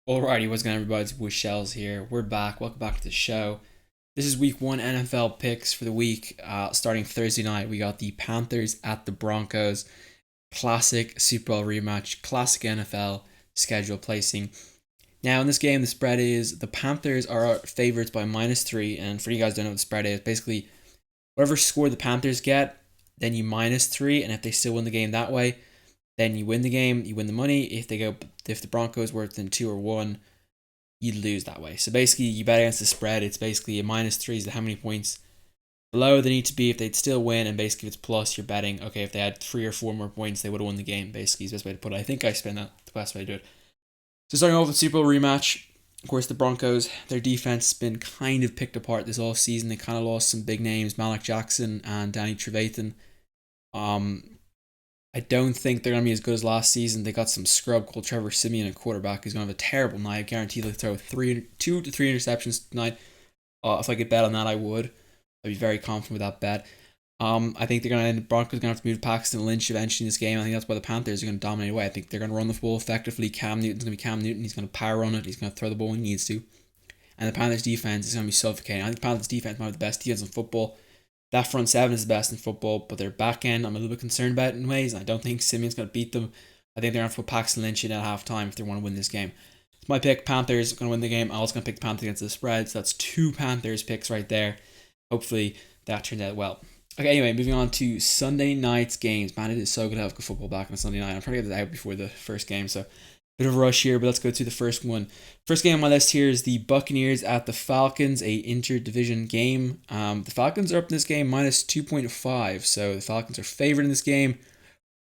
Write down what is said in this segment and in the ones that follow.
Alrighty, what's going on, everybody? It's with Shellz here. We're back. Welcome back to the show. This is week one NFL picks for the week. Starting Thursday night, we got the Panthers at the Broncos. Classic Super Bowl rematch, classic NFL schedule placing. Now, in this game, the spread is the Panthers are favorites by -3. And for you guys who don't know what the spread is, basically, whatever score the Panthers get, then you -3. And if they still win the game that way, then you win the game, you win the money. If the Broncos were within 2 or 1, you'd lose that way. So basically, you bet against the spread. It's basically a -3 is how many points below they need to be if they'd still win, and basically if it's plus, you're betting okay if they had 3 or 4 more points, they would have won the game. Basically, is the best way to put it. I think I explained that the best way to do it. So starting off with the Super Bowl rematch, of course the Broncos, their defense has been kind of picked apart this off season. They kind of lost some big names, Malik Jackson and Danny Trevathan. I don't think they're going to be as good as last season. They got some scrub called Trevor Siemian, a quarterback who's going to have a terrible night. I guarantee they'll throw 2 to 3 interceptions tonight. If I could bet on that, I would. I'd be very confident with that bet. I think the Broncos are going to have to move Paxton Lynch eventually in this game. I think that's why the Panthers are going to dominate away. I think they're going to run the ball effectively. Cam Newton's going to be Cam Newton. He's going to power on it. He's going to throw the ball when he needs to. And the Panthers defense is going to be suffocating. I think the Panthers defense might be the best defense in football. That front seven is the best in football, but their back end I'm a little bit concerned about in ways. I don't think Simeon's going to beat them. I think they're going to have to put Paxton Lynch in at halftime if they want to win this game. It's my pick. Panthers are going to win the game. I'm also going to pick the Panthers against the spread. So that's 2 Panthers picks right there. Hopefully that turned out well. Okay, anyway, moving on to Sunday night's games. Man, it is so good to have good football back on a Sunday night. I'm trying to get this out before the first game, so bit of a rush here, but let's go to the first one. First game on my list here is the Buccaneers at the Falcons, a interdivision game. The Falcons are up in this game -2.5, so the Falcons are favored in this game,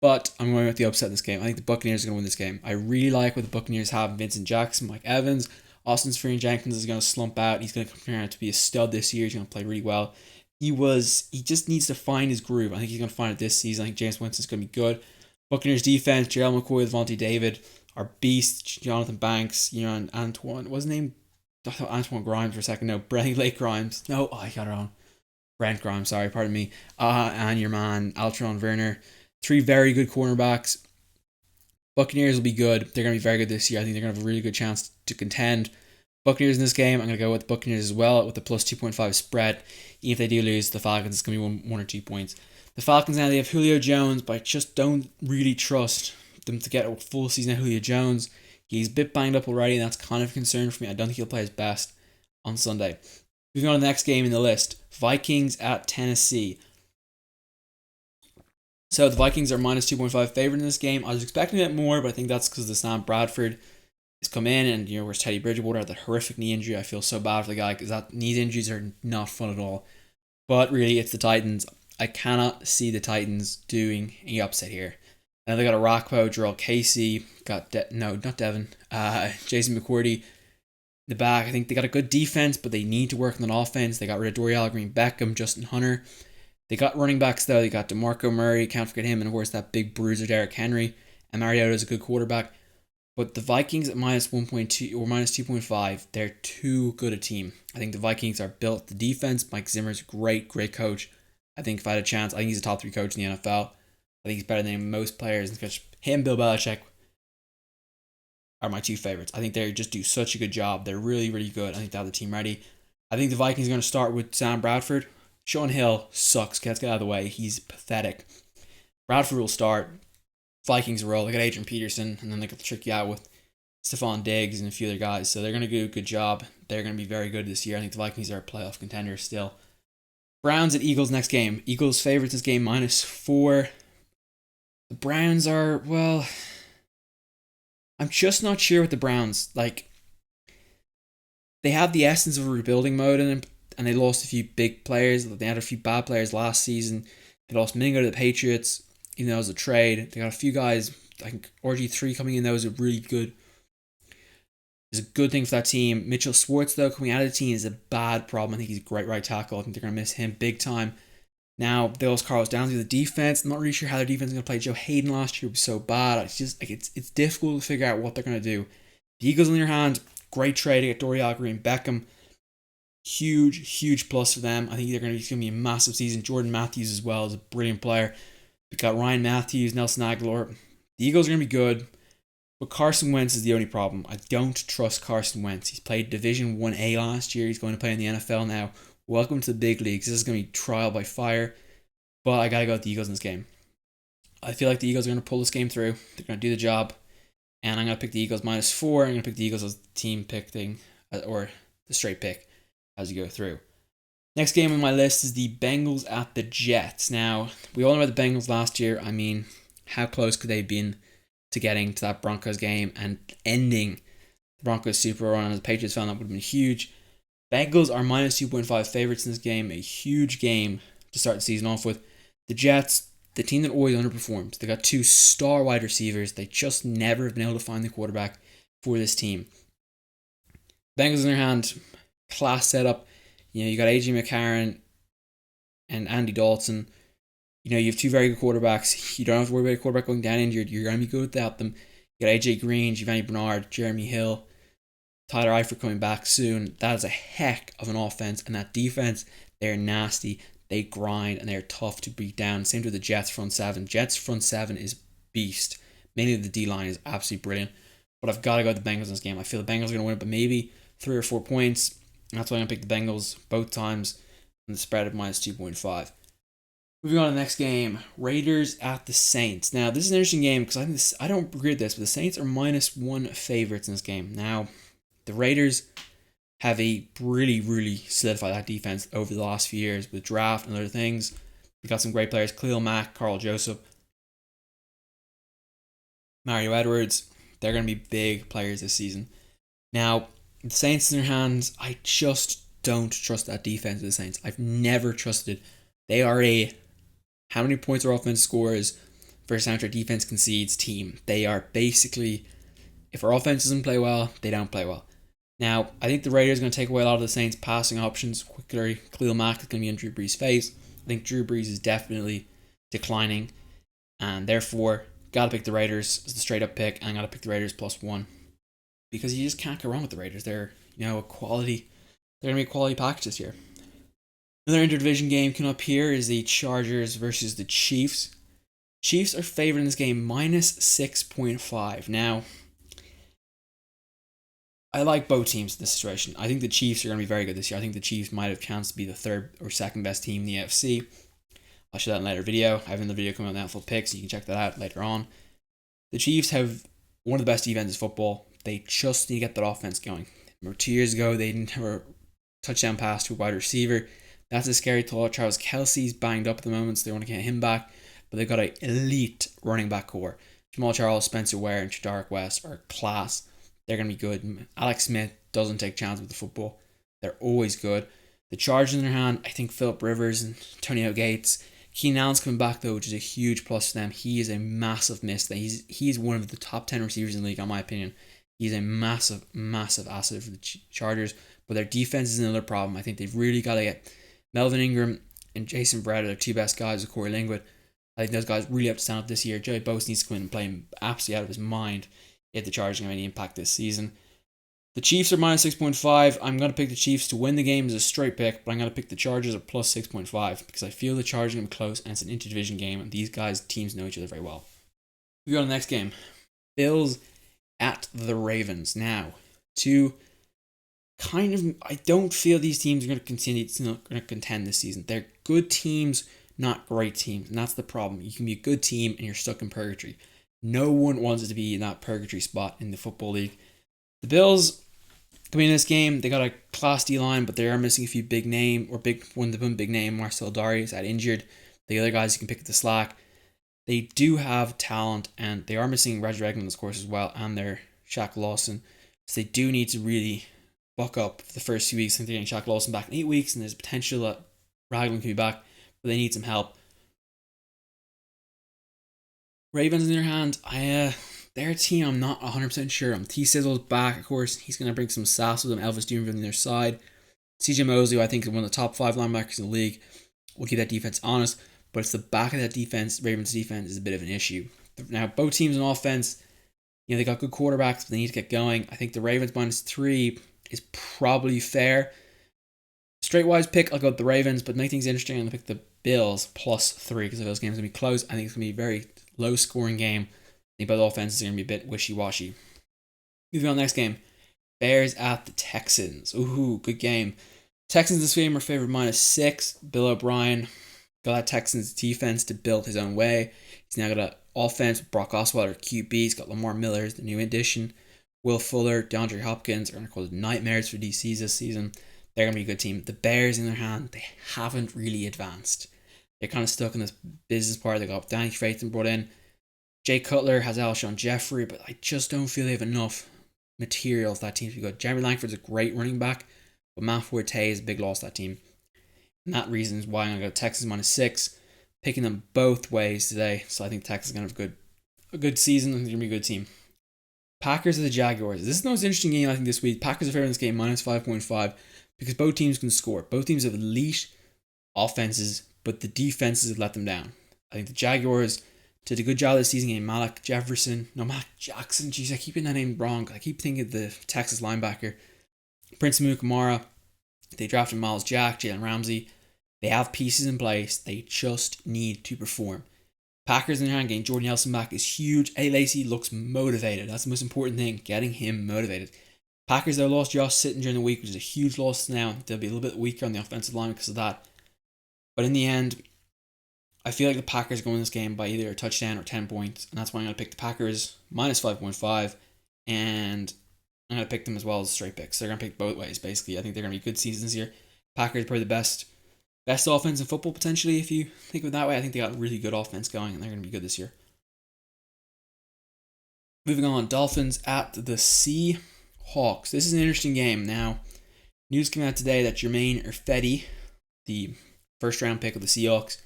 but I'm going with the upset in this game. I think the Buccaneers are going to win this game. I really like what the Buccaneers have: Vincent Jackson, Mike Evans, Austin Seferian-Jenkins is going to slump out. He's going to come around to be a stud this year. He's going to play really well. He just needs to find his groove. I think he's going to find it this season. I think James Winston's going to be good. Buccaneers defense: Gerald McCoy, Levante David, our beast, Jonathan Banks, and Antoine, what's his name? I thought Antoine Grimes for a second. No, Brent Lake Grimes. No, I got it wrong. Brent Grimes, sorry, pardon me. And your man, Altron Werner. 3 very good cornerbacks. Buccaneers will be good. They're going to be very good this year. I think they're going to have a really good chance to contend. Buccaneers in this game, I'm going to go with the Buccaneers as well with the +2.5 spread. Even if they do lose, the Falcons, it's going to be one or 2 points. The Falcons now, they have Julio Jones, but I just don't really trust them to get a full season of Julio Jones. He's a bit banged up already, and that's kind of a concern for me. I don't think he'll play his best on Sunday. Moving on to the next game in the list, Vikings at Tennessee. So the Vikings are -2.5 favorite in this game. I was expecting it more, but I think that's because the Sam Bradford has come in, and where's Teddy Bridgewater had the horrific knee injury. I feel so bad for the guy because that knee injuries are not fun at all. But really, it's the Titans. I cannot see the Titans doing any upset here. And they got a Rockpo, Jarrell Casey, not Devin, Jason McCourty in the back. I think they got a good defense, but they need to work on an offense. They got rid of Dorial Green Beckham, Justin Hunter. They got running backs though. They got DeMarco Murray, can't forget him, and of course that big bruiser Derrick Henry. And Mariota is a good quarterback. But the Vikings at -1.2 or -2.5, they're too good a team. I think the Vikings are built. The defense, Mike Zimmer's a great coach. I think if I had a chance, I think he's a top 3 coach in the NFL. I think he's better than most players. Him, Bill Belichick, are my 2 favorites. I think they just do such a good job. They're really, really good. I think they have the team ready. I think the Vikings are going to start with Sam Bradford. Sean Hill sucks. Let's get out of the way. He's pathetic. Bradford will start. Vikings roll. They got Adrian Peterson, and then they can trick you out with Stephon Diggs and a few other guys. So they're going to do a good job. They're going to be very good this year. I think the Vikings are a playoff contender still. Browns at Eagles next game. Eagles favorites this game -4. The Browns are, well, I'm just not sure with the Browns. Like, they have the essence of a rebuilding mode in them, and they lost a few big players. They had a few bad players last season. They lost Mingo to the Patriots, even though it was a trade. They got a few guys, I think RG3 coming in, that was a really good, is a good thing for that team. Mitchell Schwartz, though, coming out of the team is a bad problem. I think he's a great right tackle. I think they're going to miss him big time. Now, they lost Carlos Downs to the defense. I'm not really sure how their defense is going to play. Joe Hayden last year was so bad. It's just it's difficult to figure out what they're going to do. The Eagles on their hand, great trade to get Dorial Green Beckham. Huge plus for them. I think they're going to be a massive season. Jordan Matthews as well is a brilliant player. We've got Ryan Matthews, Nelson Aguilar. The Eagles are going to be good, But Carson Wentz is the only problem. I don't trust Carson Wentz. He's played Division 1A last year. He's going to play in the NFL now. Welcome to the big leagues. This is going to be trial by fire. But I got to go with the Eagles in this game. I feel like the Eagles are going to pull this game through. They're going to do the job. And I'm going to pick the Eagles -4. I'm going to pick the Eagles as the team pick thing, or the straight pick as you go through. Next game on my list is the Bengals at the Jets. Now, we all know about the Bengals last year. I mean, how close could they have been to getting to that Broncos game and ending the Broncos super run? As a Patriots fan, that would have been huge. Bengals are -2.5 favorites in this game. A huge game to start the season off with. The Jets, the team that always underperforms. They got 2 star wide receivers. They just never have been able to find the quarterback for this team. Bengals in their hand, class setup. You got AJ McCarron and Andy Dalton. You have 2 very good quarterbacks. You don't have to worry about a quarterback going down injured. You're going to be good without them. You got AJ Green, Giovanni Bernard, Jeremy Hill, Tyler Eifert coming back soon. That is a heck of an offense. And that defense, they're nasty. They grind and they're tough to beat down. Same with the Jets front 7. Jets front 7 is beast. Mainly the D-line is absolutely brilliant. But I've got to go with the Bengals in this game. I feel the Bengals are going to win it, but maybe 3 or 4 points. That's why I'm going to pick the Bengals both times and the spread of -2.5. Moving on to the next game, Raiders at the Saints. Now, this is an interesting game because I don't agree with this, but the Saints are -1 favorites in this game. Now, the Raiders have a really, really solidified that defense over the last few years with draft and other things. They got some great players, Khalil Mack, Carl Joseph, Mario Edwards. They're going to be big players this season. Now, the Saints in their hands, I just don't trust that defense of the Saints. I've never trusted it. They are how many points our offense scores versus how much our defense concedes team. They are basically, if our offense doesn't play well, they don't play well. Now, I think the Raiders are going to take away a lot of the Saints' passing options quickly. Khalil Mack is going to be in Drew Brees' face. I think Drew Brees is definitely declining. And therefore, got to pick the Raiders as the straight-up pick. And got to pick the Raiders +1. Because you just can't go wrong with the Raiders. They're, a quality. They're going to be a quality package this year. Another interdivision game coming up here is the Chargers versus the Chiefs. Chiefs are favored in this game -6.5. Now, I like both teams in this situation. I think the Chiefs are going to be very good this year. I think the Chiefs might have a chance to be the 3rd or 2nd best team in the AFC. I'll show that in a later video. I have another video coming out now full picks, so you can check that out later on. The Chiefs have one of the best defenses in football. They just need to get that offense going. Remember 2 years ago, they didn't have a touchdown pass to a wide receiver. That's a scary thought. Travis Kelce's banged up at the moment, so they want to get him back. But they've got an elite running back core. Jamal Charles, Spencer Ware, and Shadarick West are class. They're going to be good. Alex Smith doesn't take chances with the football. They're always good. The Chargers in their hand, I think Phillip Rivers and Antonio Gates. Keenan Allen's coming back, though, which is a huge plus for them. He is a massive miss. He's one of the top 10 receivers in the league, in my opinion. He's a massive, massive asset for the Chargers. But their defense is another problem. I think they've really got to get Melvin Ingram and Jason Brett are their 2 best guys with Corey Linwood. I think those guys really have to stand up this year. Joey Bosa needs to come in and play him absolutely out of his mind if the Chargers are going to have any impact this season. The Chiefs are -6.5. I'm going to pick the Chiefs to win the game as a straight pick, but I'm going to pick the Chargers at +6.5 because I feel the Chargers are going to be close and it's an interdivision game and these teams know each other very well. We go to the next game. Bills at the Ravens. Now, I don't feel these teams are going to contend this season. They're good teams, not great teams, and that's the problem. You can be a good team and you're stuck in purgatory. No one wants to be in that purgatory spot in the football league. The Bills coming in this game, they got a class D line, but they are missing a few big name big name. Marcel Darius out injured. The other guys you can pick at the slack. They do have talent, and they are missing Reggie Ragland, of course, as well, and their Shaq Lawson. So they do need to really buck up for the first few weeks. I think they're getting Shaq Lawson back in 8 weeks, and there's potential that Ragland can be back, but they need some help. Ravens in their hand, their team, I'm not 100% sure. T. Sizzle's back, of course. He's going to bring some sass with him. Elvis Duvernay on their side. CJ Mosley, I think, is one of the top 5 linebackers in the league. Will keep that defense honest, but it's the back of that defense. Ravens' defense is a bit of an issue. Now, both teams on offense, they got good quarterbacks, but they need to get going. I think the Ravens -3 is probably fair. Straight-wise pick, I'll go with the Ravens, but to make things interesting, I'm going to pick the Bills +3 because those games are going to be close. I think it's going to be a very low-scoring game. think both offenses are going to be a bit wishy-washy. Moving on, next game. Bears at the Texans. Ooh, good game. Texans this game are favored -6. Bill O'Brien got that Texans defense to build his own way. He's now got an offense with Brock Osweiler, QB. He's got Lamar Miller, the new addition. Will Fuller, DeAndre Hopkins are going to cause nightmares for DCs this season. They're going to be a good team. The Bears, in their hand, they haven't really advanced. They're kind of stuck in this business part. They got Danny Frathton brought in. Jay Cutler has Alshon Jeffrey, but I just don't feel they have enough material for that team to be good. Jeremy Langford's a great running back, but Matt Forte is a big loss to that team. And that reason is why I'm going to go Texas -6, picking them both ways today. So I think Texas is going to have a good season and they're going to be a good team. Packers and the Jaguars. This is the most interesting game I think this week. Packers are favored in this game -5.5 because both teams can score. Both teams have elite offenses, but the defenses have let them down. I think the Jaguars did a good job this season getting Malak Jackson. Jeez, I keep getting that name wrong. I keep thinking of the Texas linebacker. Prince Mukamara. They drafted Miles Jack, Jalen Ramsey. They have pieces in place. They just need to perform. Packers in their hand getting Jordan Nelson back is huge. A. Lacey looks motivated. That's the most important thing, getting him motivated. Packers, though, lost Josh Sitton during the week, which is a huge loss now. They'll be a little bit weaker on the offensive line because of that. But in the end, I feel like the Packers go in this game by either a touchdown or 10 points, and that's why I'm going to pick the Packers -5.5, and I'm going to pick them as well as straight picks. So they're going to pick both ways, basically. I think they're going to be good seasons here. Packers are probably the best offense in football, potentially, if you think of it that way. I think they got a really good offense going, and they're going to be good this year. Moving on, Dolphins at the Seahawks. This is an interesting game. Now, news came out today that Jermaine Irfedi, the first-round pick of the Seahawks,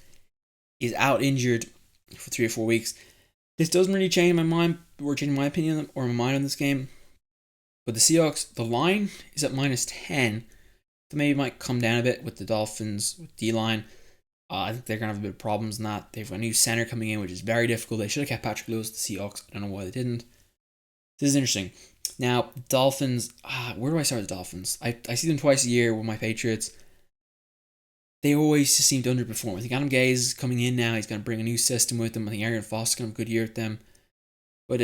is out injured for 3 or 4 weeks. This doesn't really change my mind, or change my opinion or my mind on this game. But the Seahawks, the line is at -10. So maybe it might come down a bit with the Dolphins, with D-line. I think they're going to have a bit of problems in that. They have a new center coming in, which is very difficult. They should have kept Patrick Lewis, the Seahawks. I don't know why they didn't. This is interesting. Now, Dolphins, where do I start with the Dolphins? I see them twice a year with my Patriots. They always just seem to underperform. I think Adam Gase is coming in now. He's going to bring a new system with them. I think Arian Foster's going to have a good year with them. But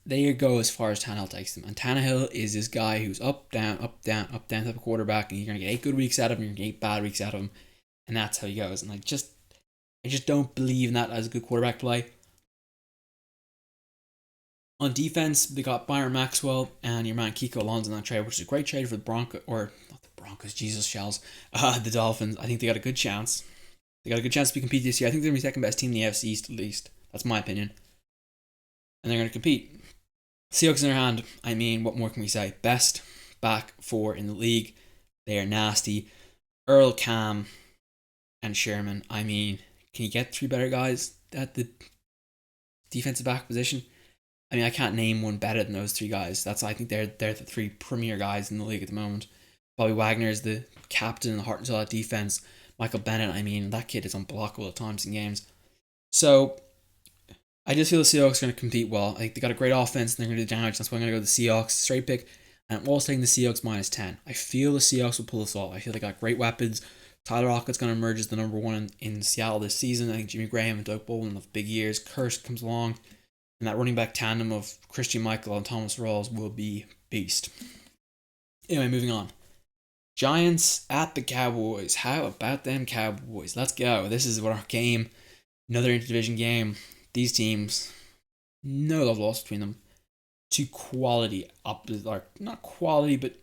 they go as far as Tannehill takes them. And Tannehill is this guy who's up, down, up, down, up, down type of quarterback. And you're going to get 8 good weeks out of him. You're going to get 8 bad weeks out of him. And that's how he goes. And I just don't believe in that as a good quarterback play. On defense, they got Byron Maxwell and your man Kiko Alonso in that trade, which is a great trade for the Broncos, or not the Broncos, Jesus, Shellz, the Dolphins. I think they got a good chance. They got a good chance to compete this year. I think they're going to be the second best team in the AFC East, at least. That's my opinion. And they're going to compete. Seahawks in their hand, I mean, what more can we say? Best back four in the league. They are nasty. Earl, Cam, and Sherman. I mean, can you get 3 better guys at the defensive back position? I mean, I can't name one better than those 3 guys. I think they're the 3 premier guys in the league at the moment. Bobby Wagner is the captain and the heart and soul of that defense. Michael Bennett, I mean, that kid is unblockable at times in games. So, I just feel the Seahawks are going to compete well. I think they got a great offense and they're going to do damage. That's why I'm going to go with the Seahawks straight pick. And I'm also taking the Seahawks -10. I feel the Seahawks will pull this off. I feel they got great weapons. Tyler Lockett's going to emerge as the number 1 in Seattle this season. I think Jimmy Graham and Doug Baldwin have big years. Kurst comes along. And that running back tandem of Christian Michael and Thomas Rawls will be beast. Anyway, moving on. Giants at the Cowboys. How about them Cowboys? Let's go. This is our game. Another interdivision game. These teams, no love lost between them. To quality up, not quality, but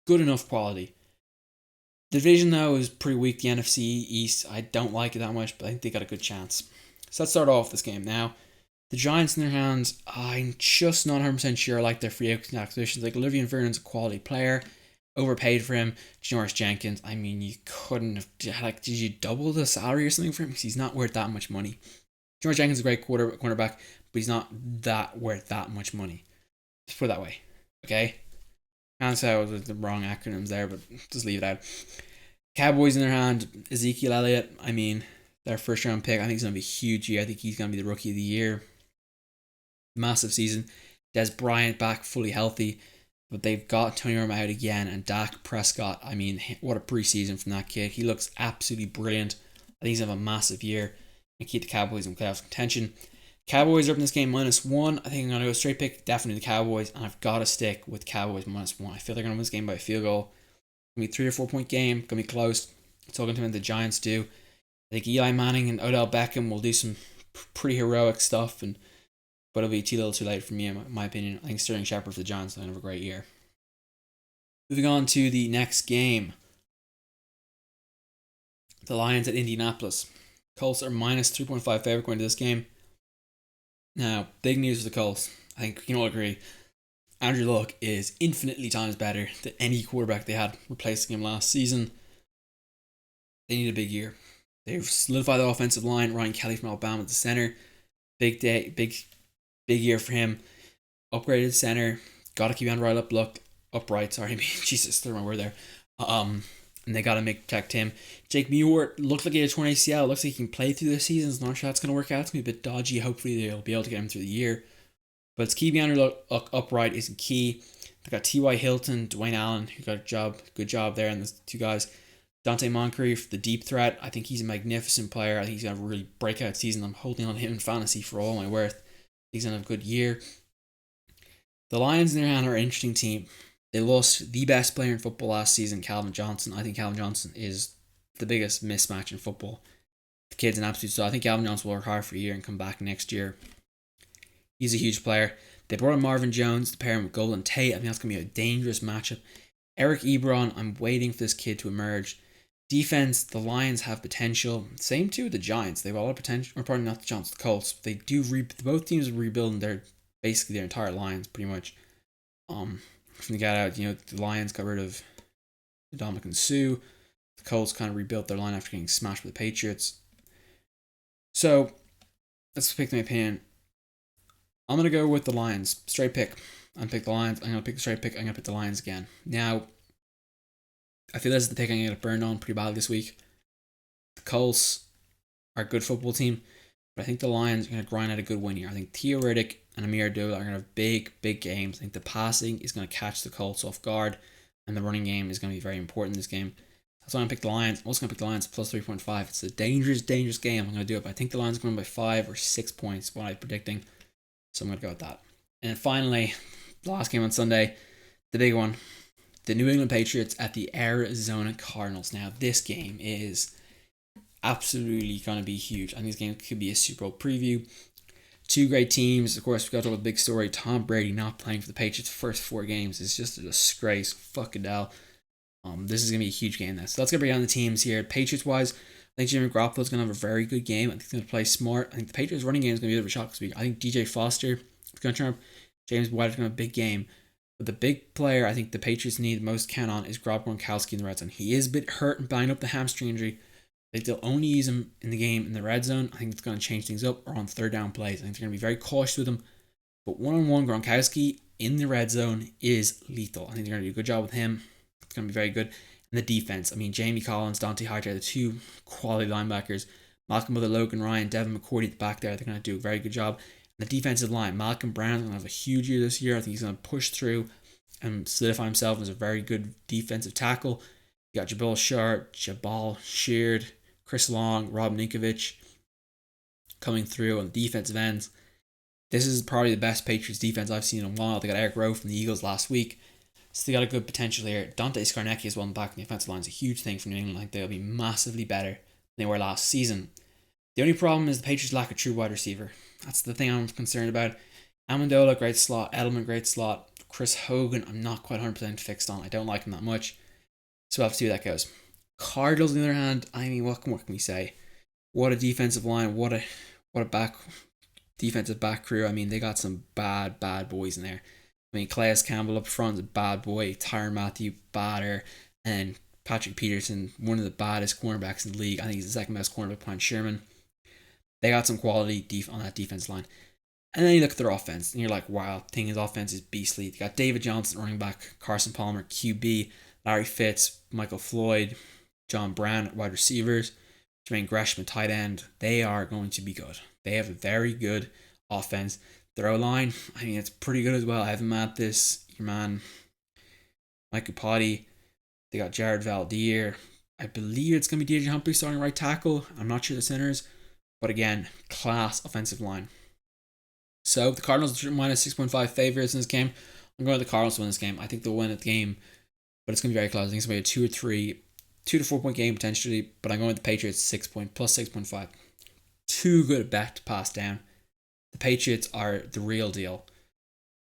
good enough quality. The division, though, is pretty weak. The NFC East, I don't like it that much, but I think they got a good chance. So let's start off this game. Now, the Giants in their hands, I'm just not 100% sure I like their free acquisitions. Like, Olivier Vernon's a quality player. Overpaid for him. Janoris Jenkins, I mean, you couldn't have, did you double the salary or something for him? Because he's not worth that much money. Janoris Jenkins is a great cornerback, but he's not worth that much money. Just put it that way. Okay? Can't say I was the wrong acronyms there, but just leave it out. Cowboys in their hand, Ezekiel Elliott, I mean, their first round pick, I think he's going to be a huge year. I think he's going to be the rookie of the year. Massive season. Des Bryant back fully healthy, but they've got Tony Romo out again, and Dak Prescott, I mean, what a preseason from that kid. He looks absolutely brilliant. I think he's going to have a massive year and keep the Cowboys in playoff contention. Cowboys are up in this game -1. I think I'm going to go straight pick definitely the Cowboys, and I've got to stick with Cowboys -1. I feel they're going to win this game by a field goal. It's going to be a 3 or 4 point game. Going to be close. Talking to him, the Giants do. I think Eli Manning and Odell Beckham will do some pretty heroic stuff, but it'll be too little too late for me, in my opinion. I think Sterling Shepard for the Giants will have a great year. Moving on to the next game. The Lions at Indianapolis. Colts are -3.5 favorite going to this game. Now, big news for the Colts. I think you can all agree. Andrew Luck is infinitely times better than any quarterback they had replacing him last season. They need a big year. They've solidified the offensive line. Ryan Kelly from Alabama at the center. Big day, big year for him. Upgraded center. Got to keep Andrew Luck upright. Sorry, Jesus, threw my word there. And they got to protect him. Jake Muir looked like he had a torn ACL. Looks like he can play through the season. Not sure that's going to work out. It's going to be a bit dodgy. Hopefully they'll be able to get him through the year. But it's keeping Andrew Luck upright isn't key. They got T.Y. Hilton, Dwayne Allen, who got a good job there, and the two guys. Dante Moncrief, the deep threat. I think he's a magnificent player. I think he's going to really break out season. I'm holding on to him in fantasy for all my worth. He's going to have a good year. The Lions, in their hand, are an interesting team. They lost the best player in football last season, Calvin Johnson. I think Calvin Johnson is the biggest mismatch in football. The kid's an absolute star. I think Calvin Johnson will work hard for a year and come back next year. He's a huge player. They brought in Marvin Jones to pair him with Golden Tate. I think that's going to be a dangerous matchup. Eric Ebron, I'm waiting for this kid to emerge. Defense, the Lions have potential. Same too with the Giants. They have a lot of potential. Or probably not the Giants, the Colts. They do. Both teams are rebuilding their entire lines pretty much. From the get out, the Lions got rid of Dominican Sue. The Colts kind of rebuilt their line after getting smashed by the Patriots. So, let's pick my opinion. I'm going to go with the Lions. Straight pick. I'm going to pick the Lions. I'm going to pick the straight pick. I'm going to pick the Lions again. Now, I feel this is the pick I'm going to get burned on pretty badly this week. The Colts are a good football team, but I think the Lions are going to grind out a good win here. I think Theo Riddick and Amir Abdullah are going to have big games. I think the passing is going to catch the Colts off guard, and the running game is going to be very important in this game. That's why I'm going to pick the Lions. I'm also going to pick the Lions plus 3.5. It's a dangerous game. I'm going to do it, but I think the Lions are going to win by 5 or 6 points, what I'm predicting. So I'm going to go with that. And finally, the last game on Sunday, the big one. The New England Patriots at the Arizona Cardinals. Now, this game is absolutely going to be huge. I think this game could be a Super Bowl preview. Two great teams. Of course, we got to talk about the big story. Tom Brady not playing for the Patriots' first 4 games is just a disgrace. Fucking hell. This is going to be a huge game now. So let's get break down the teams here. Patriots-wise, I think Jimmy Garoppolo is going to have a very good game. I think he's going to play smart. I think the Patriots running game is going to be a bit of a shock this week. I think DJ Foster is going to turn up. James White is going to have a big game. But the big player I think the Patriots need the most count on is Rob Gronkowski in the red zone. He is a bit hurt and banged up the hamstring injury. They'll only use him in the game in the red zone. I think it's going to change things up, or on third down plays. I think they're going to be very cautious with him. But one-on-one Gronkowski in the red zone is lethal. I think they're going to do a good job with him. It's going to be very good. And the defense, Jamie Collins, Dante Hyde, the two quality linebackers. Malcolm Mother, Logan Ryan, Devin McCourty at the back there. They're going to do a very good job. And the defensive line, Malcolm Brown is going to have a huge year this year. I think he's going to push through and solidify himself as a very good defensive tackle. You got Jabal Sheard, Chris Long, Rob Ninkovich coming through on the defensive ends. This is probably the best Patriots defense I've seen in a while. They got Eric Rowe from the Eagles last week. So they got a good potential here. Dante Scarnecchia as well in the back in the offensive line is a huge thing for New England. Like, they'll be massively better than they were last season. The only problem is the Patriots lack a true wide receiver. That's the thing I'm concerned about. Amendola, great slot. Edelman, great slot. Chris Hogan, I'm not quite 100% fixed on. I don't like him that much. So we'll have to see where that goes. Cardinals, on the other hand, what can we say? What a defensive line. What a defensive back crew. They got some bad boys in there. Calais Campbell up front is a bad boy. Tyrann Mathieu, badder. And Patrick Peterson, one of the baddest cornerbacks in the league. I think he's the second best cornerback behind Sherman. They got some quality on that defense line. And then you look at their offense, and you're like, wow, his offense is beastly. They got David Johnson, running back, Carson Palmer, QB, Larry Fitz, Michael Floyd, John Brown, wide receivers, Jermaine Gresham, tight end. They are going to be good. They have a very good offense. Their O-line, it's pretty good as well. Evan Mathis, your man, Mike Upati. They got Jared Valdir. I believe it's going to be DJ Humphrey starting right tackle. I'm not sure the centers. But again, class offensive line. So the Cardinals are minus 6.5 favorites in this game. I'm going with the Cardinals to win this game. I think they'll win the game, but it's going to be very close. I think it's going to be a 2 to 4 point game potentially, but I'm going with the Patriots 6.5. Too good a bet to pass down. The Patriots are the real deal.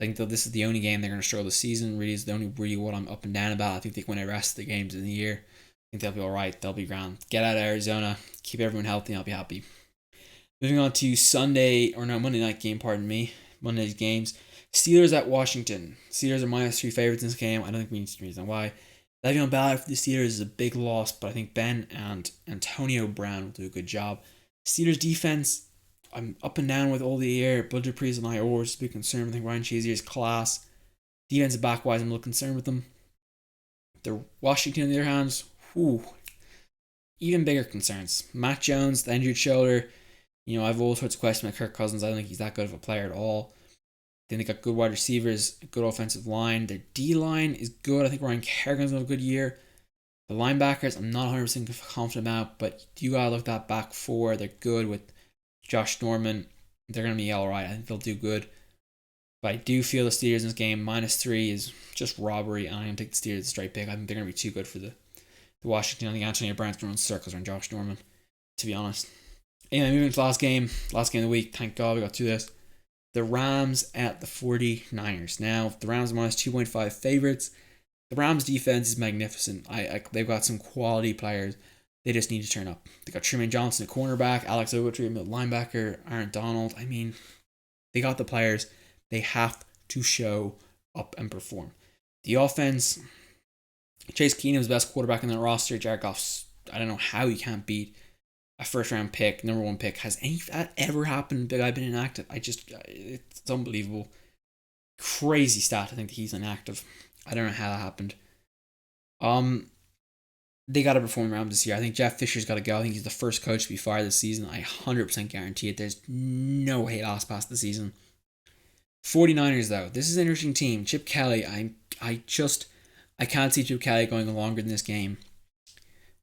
I think that this is the only game they're going to struggle this season. Really, is the only really what I'm up and down about. I think they can win the rest of the games in the year. I think they'll be all right. They'll be grand. Get out of Arizona. Keep everyone healthy. And I'll be happy. Moving on to Monday night game. Pardon me. Monday's games. Steelers at Washington. Steelers are minus 3 favorites in this game. I don't think we need to reason why. Le'Veon Ballard for the Steelers is a big loss, but I think Ben and Antonio Brown will do a good job. Steelers defense, I'm up and down with all the year. Bud Dupree's and I always be concerned. I think Ryan Shazier is class. Defensive back wise, I'm a little concerned with them. The Washington, on the other hand, even bigger concerns. Matt Jones, the injured shoulder. I've always heard questions about Kirk Cousins. I don't think he's that good of a player at all. Then they got good wide receivers, good offensive line. Their D line is good. I think Ryan Kerrigan's got a good year. The linebackers, I'm not 100% confident about, but you gotta look at that back four. They're good with Josh Norman. They're gonna be all right. I think they'll do good. But I do feel the Steelers in this game -3 is just robbery, and I'm gonna take the Steelers straight pick. I think they're gonna be too good for the Washington. I think Antonio Brown's gonna run circles around Josh Norman, to be honest. Anyway, moving to the last game of the week. Thank God we got through this. The Rams at the 49ers. Now, the Rams are minus 2.5 favorites. The Rams defense is magnificent. They've got some quality players. They just need to turn up. They got Truman Johnson, a cornerback, Alex Ogletree, a middle linebacker, Aaron Donald. I mean, they got the players. They have to show up and perform. The offense, Chase Keenum is the best quarterback in the roster. Jared Goff's, I don't know how you can't beat a first round pick, number one pick. Has any of that ever happened? Big I've been inactive. It's unbelievable. Crazy stat. I think he's inactive. I don't know how that happened. They got to perform around this year. I think Jeff Fisher's got to go. I think he's the first coach to be fired this season. I 100% guarantee it. There's no way lost past the season. 49ers though. This is an interesting team. Chip Kelly. I can't see Chip Kelly going longer than this game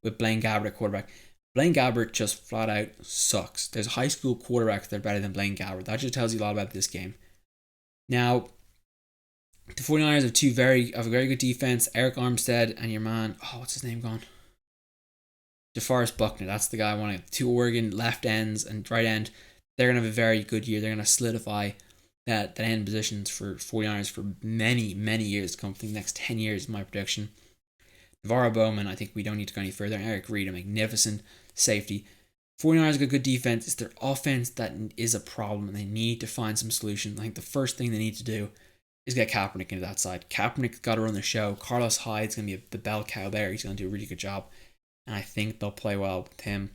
with Blaine Gabbert at quarterback. Blaine Gabbert just flat out sucks. There's high school quarterbacks that are better than Blaine Gabbert. That just tells you a lot about this game. Now, the 49ers have a very good defense. Eric Armstead and your man, what's his name gone? DeForest Buckner. That's the guy I wanted. 2 Oregon left ends and right end. They're going to have a very good year. They're going to solidify that end positions for 49ers for many, many years to come. I think the next 10 years is my prediction. Navarro Bowman, I think we don't need to go any further. Eric Reed, a magnificent safety. 49ers have a good defense. It's their offense that is a problem, and they need to find some solutions. I think the first thing they need to do is get Kaepernick into that side. Kaepernick's got to run the show. Carlos Hyde's going to be the bell cow there. He's going to do a really good job, and I think they'll play well with him.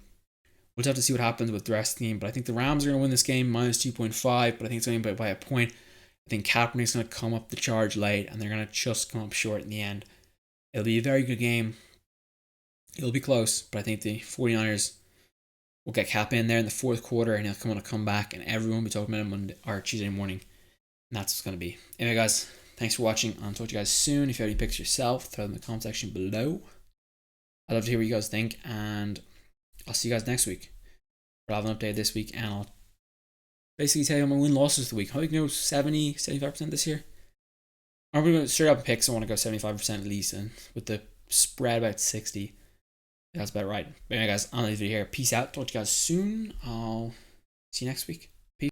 We'll just have to see what happens with the rest of the game, but I think the Rams are going to win this game -2.5, but I think it's going to be by a point. I think Kaepernick's going to come up the charge late, and they're going to just come up short in the end. It'll be a very good game. It'll be close, but I think the 49ers will get Cap in there in the fourth quarter, and he'll come back, and everyone will be talking about him Monday or Tuesday morning. And that's what's going to be. Anyway, guys, thanks for watching. I'll talk to you guys soon. If you have any picks yourself, throw them in the comment section below. I'd love to hear what you guys think, and I'll see you guys next week. I'll have an update this week, and I'll basically tell you my win-losses of the week. How we can go 70, 75% this year? I'm going to straight up picks. I want to go 75% at least, and with the spread about 60. That's about right. But anyway, guys, I'll leave it here. Peace out. Talk to you guys soon. I'll see you next week.